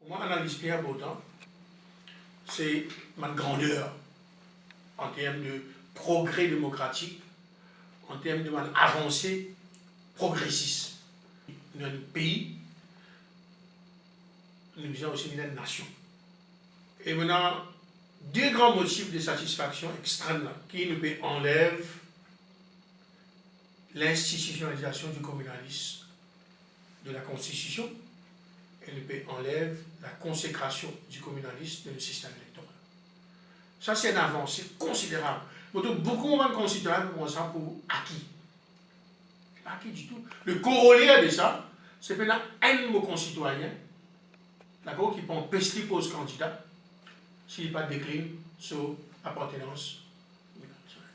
Moi, analyse bien important, c'est ma grandeur en termes de progrès démocratique, en termes de avancée progressiste. Notre pays, nous visons aussi une nation. Et maintenant, deux grands motifs de satisfaction extrême là, qui nous enlèvent l'institutionnalisation du communalisme de la Constitution et nous enlève la consécration du communalisme de le système électoral. Ça, c'est une avancée considérable. Beaucoup de concitoyens prennent ça pour acquis. Pas acquis du tout. Le corollaire de ça, c'est maintenant un de nos concitoyens, d'accord, qui prend pesti pose candidat, s'il pas décline sur appartenance.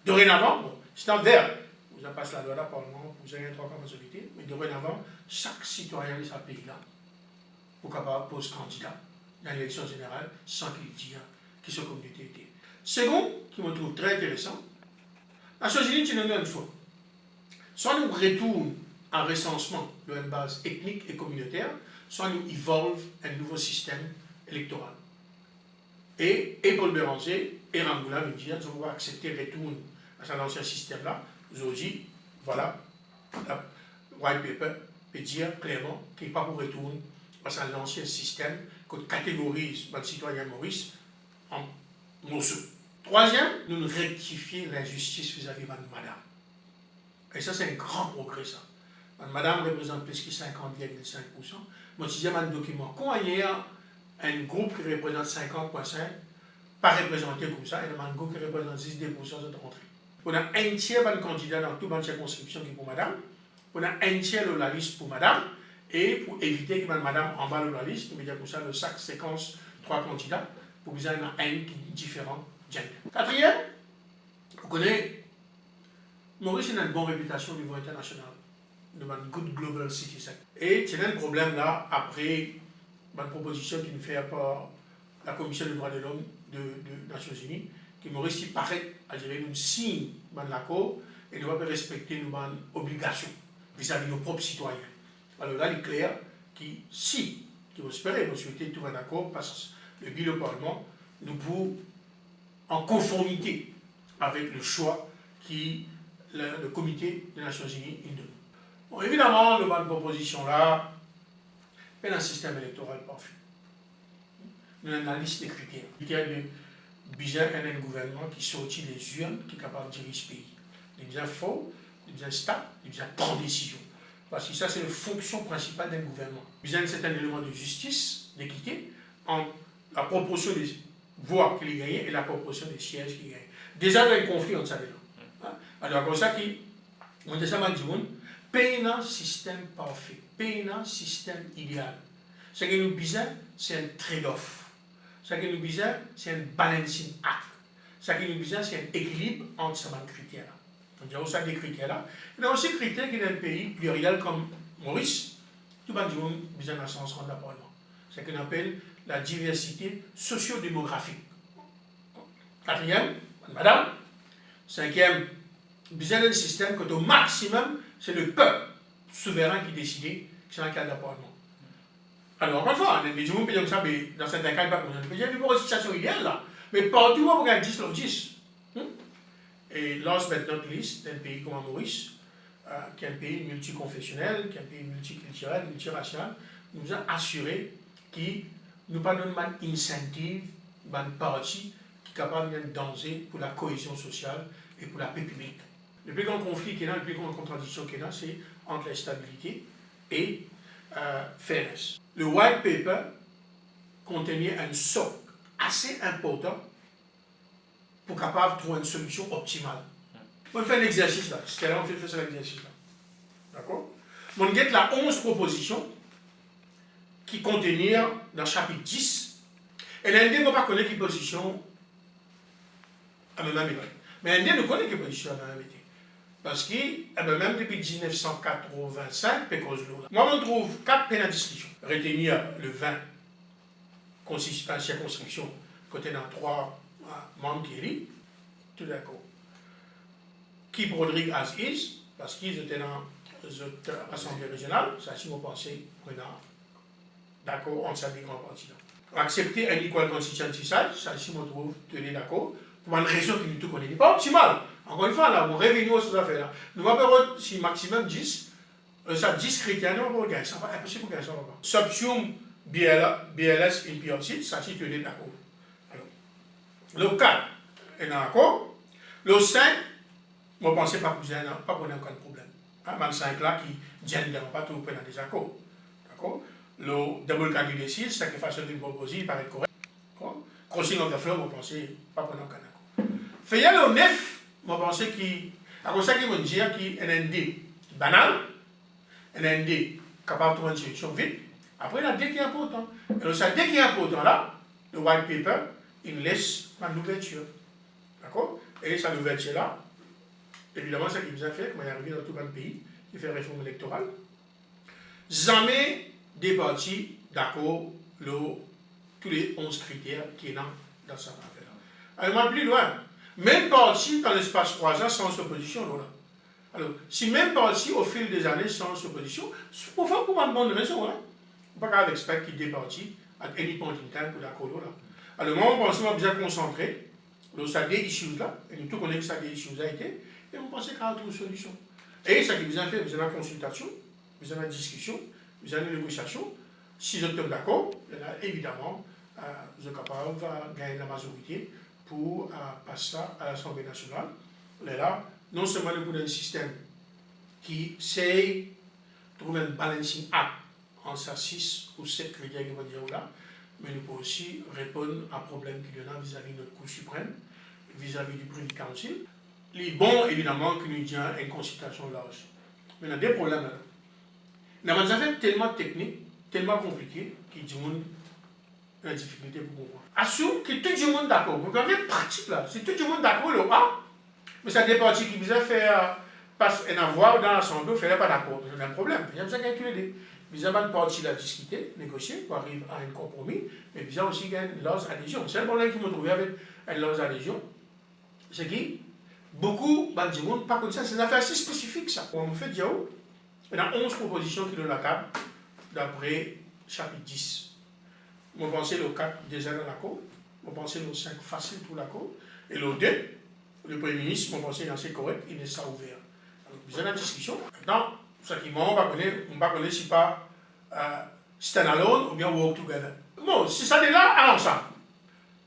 Dorénavant, bon, c'est en vert. Vous avez passé la loi là, Parlement, vous avez un droit de majorité, mais dorénavant, chaque citoyen de ce pays-là, pour capable poser candidat dans l'élection générale sans qu'il dise qui sa communauté était. Second, qui me trouve très intéressant, la Nations Unies, tu une fois. Soit nous retournons en recensement de une base ethnique et communautaire, soit nous évolvons un nouveau système électoral. Et Paul Béranger et Ramboula nous disent qu'on va accepter le retour à cet ancien système-là. Aujourd'hui, voilà, le white paper peut dire clairement qu'il n'est pas pour retourner à l'ancien système qu'on catégorise le citoyen Maurice en morceaux. Troisième, nous rectifier l'injustice vis-à-vis de madame. Et ça, c'est un grand progrès, ça. Madame représente plus que 50,5%. Mon sixième document, quand il y a un groupe qui représente 50,5%, pas représenté comme ça, et un groupe qui représente 10% de entrée. On a un tiers de candidats dans toute la circonscription qui est pour madame. On a un tiers de la liste pour madame. Et pour éviter que madame emballe la liste, nous mettons pour ça le sac séquence 3 candidats pour que vous ayez un qui est différent. Quatrième, vous connaissez, Maurice a une bonne réputation au niveau international, de une good global citizen. Et c'est un problème là, après une proposition qui nous fait par la Commission des droits de l'homme des Nations Unies, que Maurice paraît à gérer une signe de l'accord et ne va pas respecter nos obligations vis-à-vis de nos propres citoyens. Alors là, il est clair que si, qui vous espérez, vous souhaitez tout un accord, parce que le bilan Parlement, nous pouvons, en conformité avec le choix qui le comité des Nations Unies donne. Bon, évidemment, le bas de proposition là, c'est un système électoral parfait. Nous avons une liste de critères. Critères de besoin d'un gouvernement qui sortit des urnes, qui est capable de diriger ce pays. Il besoin fort, il besoin stable, il besoin prendre décision. Parce que ça, c'est la fonction principale d'un gouvernement. Il besoin d'un certain élément de justice, d'équité, entre la proportion des voix qu'il gagne et la proportion des sièges qu'il gagne. Déjà, il y a un conflit entre ça et là. Alors, comme ça, on dit ça, payer un système parfait, payer un système idéal. Ce que nous besoin, c'est un trade-off. Ce que nous besoin, c'est un balancing act. Ce que nous besoin, c'est un équilibre entre ces critères-là. On dit aussi des critères-là. Il y a aussi des critères qui, dans un pays pluriel comme Maurice, tout le monde a besoin d'un sens de l'appartement. Ce qu'on appelle la diversité socio-démographique. Quatrième, madame. Cinquième, besoin d'un système que au maximum, c'est le peuple souverain qui décide que c'est un cas d'appartement. Alors, encore une fois, les gens peuvent dire ça, mais dans certains cas, il n'y a pas besoin de payer. Il y a une situation idéale là. Mais partout, on regarde 10 sur 10. Et last but not least, un pays comme Maurice, qui est un pays multiconfessionnel, qui est un pays multiculturel, multiracial, nous a assuré qu'il nous pas donné une incentive, une partie qui est capable de danger pour la cohésion sociale et pour la paix publique. Le plus grand conflit qu'il y a, le plus grande contradiction qu'il y a, c'est entre la stabilité et fairness. Le white paper contenait un socle assez important pour capable de trouver une solution optimale. On fait l'exercice là, c'était là, on fait cet exercice là. D'accord? On get la 11 propositions qui contenaient dans le chapitre 10. Et l'Indien ne va pas connaître les positions à même époque. Mais l'Indien ne connaît que les positions à même époque. Parce que même depuis 1985, moi, on trouve 4 peines à discussion. Retenir le 20 circonscription côté dans 3 membres qui élit, tout d'accord. Keep Rodrigue as is, parce qu'ils étaient dans l'Assemblée régionale, ça si vous pensez, d'accord entre ces deux grands partis-là. Accepter un equal constituency size, ça ici, on trouve tenir d'accord, pour une raison que nous tous connaissons. Pas optimal. Encore une fois, là, on revient aux choses à faire là. Nous avons si maximum 10, ça 10 critères, nous avons gagné. Ça va impossible pour gagner ça. Subsume BLS et PRC, ça c'est tenir d'accord. Alors, le 4 est d'accord. Le 5, je ne pense pas pour aucun problème. Même 5 là qui ne viennent pas tout dans des accords. D'accord? Le double candidate 6, c'est la façon de proposer, il paraît correct. Crossing of the floor, je ne pense pas pour aucun accord. Fait le 9, je pense qu'il à cause ça qu'ils vont dire qu'il y a un ND banal, un ND capable de trouver une solution vite. Après, il y a un D qui est important. Et le D qui est important là, le white paper, il laisse une ouverture. D'accord? Et cette ouverture là, évidemment, c'est ce qu'il nous a fait, quand il est arrivé dans tout le pays, il fait réforme électorale. Jamais des partis d'accord tous les 11 critères qui sont dans cette affaire-là. Alors, plus loin, même parti dans l'espace 3 ans sans opposition. Là. Alors, si même parti au fil des années sans opposition, c'est pour une bonne raison. Hein? Pas qu'avec expect qui départit à any point in time pour d'accord là. Alors, moi, on pense qu'on a bien concentré sur des issues là, et nous tous connaissons que ça des issues a été, et on pense qu'il y a une solution. Et ça qui vous a fait, vous avez la consultation, vous avez la discussion, vous avez la négociation. Si vous êtes d'accord, évidemment, vous êtes capable de gagner la majorité pour passer ça à l'Assemblée nationale. Et là, non seulement nous avons un système qui sait trouver un balancing act en ces 6 ou 7 critères qui vont dire là, mais nous pouvons aussi répondre à un problème qui est là vis-à-vis de notre Cour suprême, vis-à-vis du Privy Council. Il est bon, évidemment, que nous ayons une consultation large. Mais il y a des problèmes là. Il y a des affaires tellement techniques, tellement compliquées, qui demandent une difficulté pour comprendre. Assume que tout le monde est d'accord. Vous avez une pratique là. Si tout le monde est d'accord, le A, mais ça des parties qui vous a fait un avoir dans l'Assemblée, vous ne pas d'accord. Il y a un problème. Il y a besoin de calculer. Vous avez une partie à discuter, négocier pour arriver à un compromis, mais vous avez aussi une large adhésion. C'est le problème qui m'a trouvé avec une large adhésion. C'est que beaucoup de monde pas comme ça. C'est une affaire assez spécifique ça. On me fait dire, il y a 11 propositions qui sont dans la table, d'après chapitre 10. Je pense le 4 déjà dans l'accord, je pense le 5 facile pour l'accord, et le 2, le Premier ministre, je pense que c'est correct, il est ça ouvert. Alors, vous avez la discussion. Maintenant, ce qui on va connaître si pas stand alone ou bien work together. Bon, si ça est là, allons ensemble.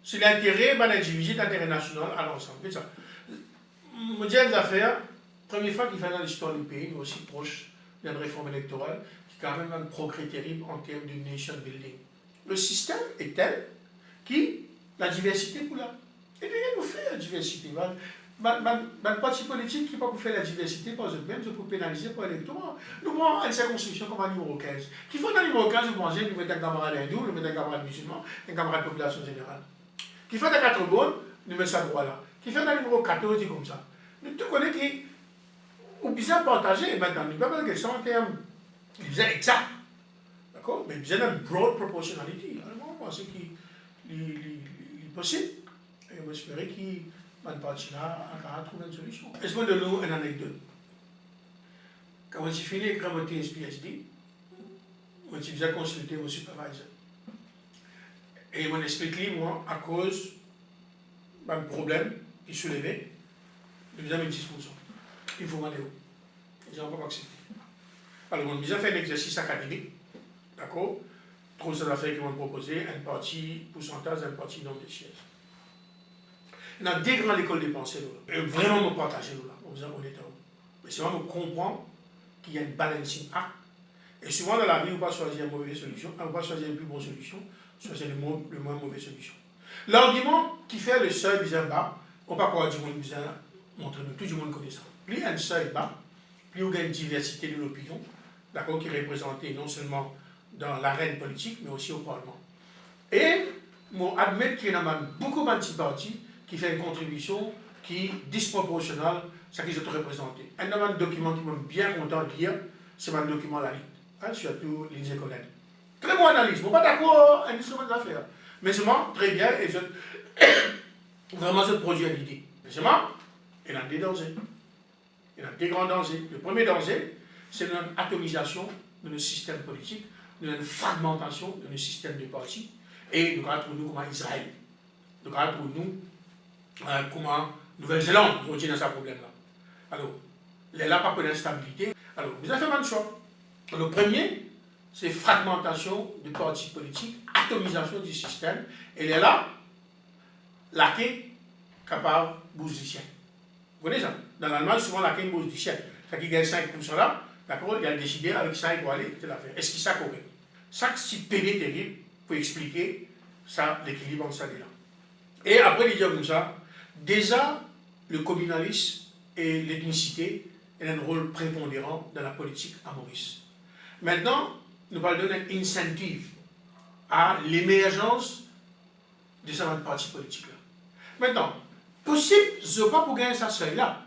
Si l'intérêt, ben, divisé l'intérêt national, allons ensemble. C'est ça. Je dis des affaires, première fois qu'il fait dans l'histoire du pays, mais aussi proche d'une réforme électorale, qui est quand même un progrès terrible en termes de nation building. Le système est tel que la diversité pour là. Et rien nous fait la diversité. Le parti politique qui ne peut pas faire la diversité par eux-mêmes, c'est pour pénaliser pour l'électorat. Nous prenons une circonscription comme un numéro 15. Qui faut dans le numéro 15, vous pensez que vous mettez un camarade hindou, vous mettez un camarade musulman, un camarade de population générale. Qui fait dans 4 bonnes, nous mettons ça droit là. Qui fait dans le numéro 14, c'est comme ça. Nous tous connaissons qui, ou bien partager, maintenant, nous ne pouvons pas faire question en termes, ils disaient exact. D'accord? Mais bien une broad proportionality. Alors, moi, je pense qu'il est possible. Et on espère qu'il va trouver une solution. Est-ce que nous une anecdote? Quand j'ai fini avec mon TSPSD, j'ai consulté mon supervisor. Et il m'a expliqué, moi, à cause d'un problème qui soulevait, nous avons 10%. Il faut m'aller où? Ils n'ont pas accepté. Alors, on a fait un exercice académique. D'accord? Trop ça affaires qui m'ont proposé, un parti pourcentage, un parti nombre de sièges. Il y a des grandes écoles de pensée, là. Et vraiment, me partager, là. On est honnête. Mais c'est vraiment comprendre qu'il y a une balancing act. Et souvent, dans la vie, on ne va pas choisir une mauvaise solution, on ne va pas choisir une plus bonne solution, choisir le moins mauvaise solution. L'argument qui fait le seuil bizarre bas, on ne va pas croire du monde bizarre, montrer tout le monde connaît ça. Plus il y a un seuil bas, plus il y a une diversité de l'opinion, d'accord, qui est représentée non seulement dans l'arène politique, mais aussi au Parlement. Et, moi, admettre qu'il y en a beaucoup de petits partis qui font une contribution qui est disproportionnelle à ce qu'ils ont représenté. Un document qui m'a bien content de lire, c'est un document la LIT, surtout l'Élysée Collène. Très bon analyse, je ne suis pas d'accord, un instrument d'affaires. Mais seulement, très bien, et vraiment, je produis l'idée. Mais seulement, il y a des dangers. Il y a des grands dangers. Le premier danger, c'est l'atomisation de nos systèmes politiques nous avons une fragmentation de nos systèmes de partis, et nous regardons pour nous comment Israël, nous regardons pour nous comment Nouvelle-Zélande, nous retient dans ce problème-là. Alors, les là, pas que d'instabilité. Alors, vous avez fait un choix. Le premier, c'est fragmentation du parti politique, atomisation du système, et les là, la quai capable de bouger du siècle. Vous connaissez ça? Dans l'Allemagne, souvent la quai bouge du siècle. Ça qui gagne 5% là, d'accord, il a décidé avec ça, il doit aller, c'est l'affaire. Est-ce qu'il ça correct? Ça, c'est pédé terrible pour expliquer ça, l'équilibre entre ça et là. Et après, il dit comme ça, déjà, le communalisme et l'ethnicité ont un rôle prépondérant dans la politique à Maurice. Maintenant, nous allons donner un incentive à l'émergence de ce parti politique-là. Maintenant, possible, je ne pas pour gagner ça seul-là,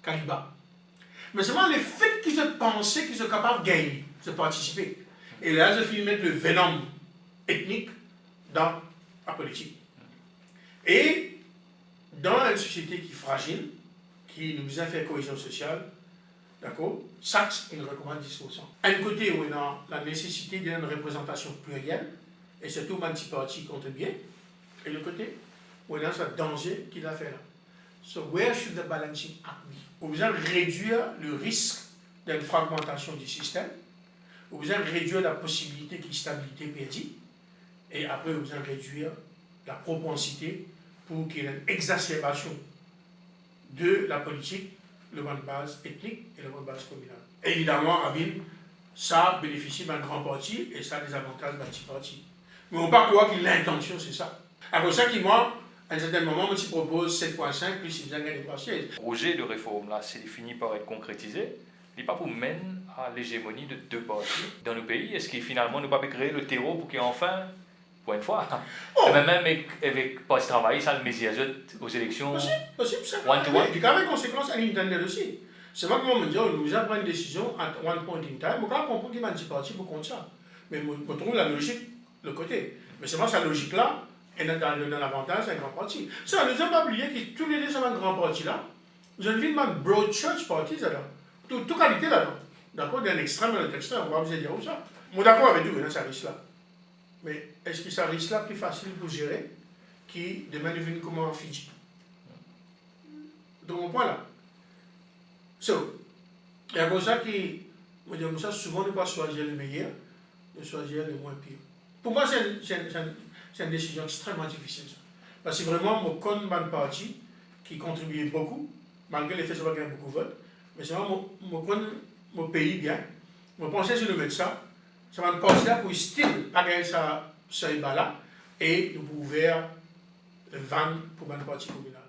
Kaliba. Mais seulement le fait qu'ils aient pensé qu'ils sont capables de gagner, de participer. Et là, je finis de mettre le venin ethnique dans la politique. Et dans une société qui est fragile, qui nous a fait cohésion sociale, d'accord, Sachs, il recommande 10%. Un côté, où on a la nécessité d'une représentation plurielle, et surtout multiparti compte bien, et le côté, où on a ce danger qu'il a fait là. So, where should the balancing act be? Vous besoin de réduire le risque d'une fragmentation du système, vous besoin de réduire la possibilité qu'il y ait stabilité perdue, et après, vous besoin de réduire la propensité pour qu'il y ait une exacerbation de la politique, le mode de base ethnique et le mode de base communal. Évidemment, à Ville, ça bénéficie d'un grand parti et ça a des avantages d'un petit parti. Mais on ne peut pas croire que l'intention, c'est ça. Alors, ça qui, moi, à un certain moment, je propose 7,5 plus il vient gagner 3 sièges. Le projet de réforme, là, c'est fini par être concrétisé. Il n'est pas pour mener à l'hégémonie de deux partis dans le pays. Est-ce qu'il finalement ne pas créer le terreau pour qu'il y ait enfin, pour une fois, oh. Même avec pas travailler, ça le Messie aux élections. Possible, ça. One-to-one. Il y a quand même des conséquences à l'intérieur aussi. C'est moi qui me dis, nous avons pris une décision à one point in time. Je comprends qu'il y a un petit parti pour contre ça. Mais je trouve la logique, le côté. Mais c'est moi, cette logique-là, elle est dans l'avantage d'un grand parti. Ça, nous n'avons pas oublié que tous les deux sont un grand parti là. Nous avons vu une broad church party là. Toute qualité là-dedans. D'accord, d'un extrême à l'autre extrême, on va vous dire ça. Moi, d'accord avec vous, ça risque là. Mais est-ce que ça risque là plus facile pour gérer qui demain devient comme en Fidji? Donc, mon point là. So, il y a comme ça qui, on dit comme ça, souvent ne pas choisir le meilleur, de choisir le moins pire. Pour moi, c'est une décision extrêmement difficile. Ça. Parce que vraiment, mon con ban parti qui contribuait beaucoup, malgré le fait que je n'ai pas gagné beaucoup de votes, mais c'est vraiment mon pays bien. Je pensais que je le mettre ça va me passer là pour style pas gagner ça là et nous pouvons ouvrir le van pour ban parti communal.